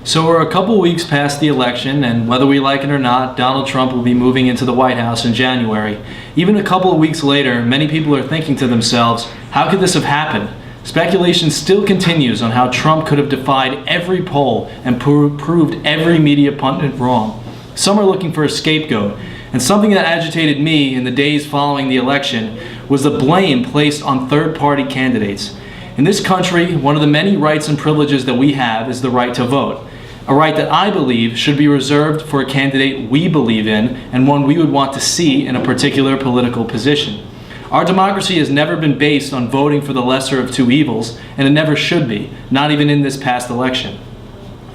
So we're a couple weeks past the election, and whether we like it or not, Donald Trump will be moving into the White House in January. Even a couple of weeks later, many people are thinking to themselves, how could this have happened? Speculation still continues on how Trump could have defied every poll and proved every media pundit wrong. Some are looking for a scapegoat, and something that agitated me in the days following the election was the blame placed on third-party candidates. In this country, one of the many rights and privileges that we have is the right to vote. A right that I believe should be reserved for a candidate we believe in and one we would want to see in a particular political position. Our democracy has never been based on voting for the lesser of two evils, and it never should be, not even in this past election.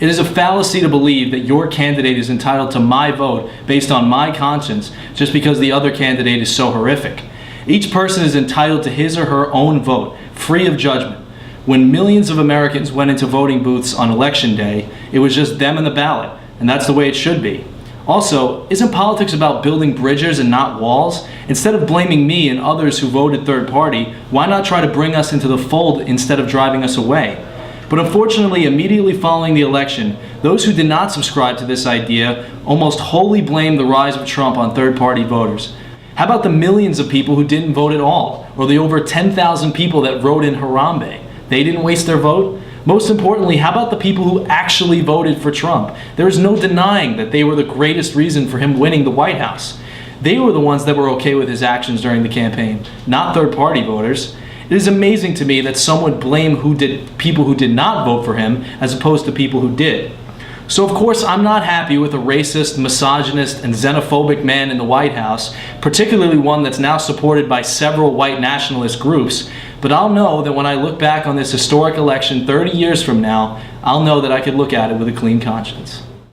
It is a fallacy to believe that your candidate is entitled to my vote based on my conscience just because the other candidate is so horrific. Each person is entitled to his or her own vote, free of judgment. When millions of Americans went into voting booths on election day, it was just them and the ballot, and that's the way it should be. Also, isn't politics about building bridges and not walls? Instead of blaming me and others who voted third party, why not try to bring us into the fold instead of driving us away? But unfortunately, immediately following the election, those who did not subscribe to this idea almost wholly blamed the rise of Trump on third-party voters. How about the millions of people who didn't vote at all, or the over 10,000 people that wrote in Harambe? They didn't waste their vote? Most importantly, how about the people who actually voted for Trump? There is no denying that they were the greatest reason for him winning the White House. They were the ones that were okay with his actions during the campaign, not third-party voters. It is amazing to me that some would blame people who did not vote for him as opposed to people who did. So of course I'm not happy with a racist, misogynist, and xenophobic man in the White House, particularly one that's now supported by several white nationalist groups, but I'll know that when I look back on this historic election 30 years from now, I'll know that I could look at it with a clean conscience.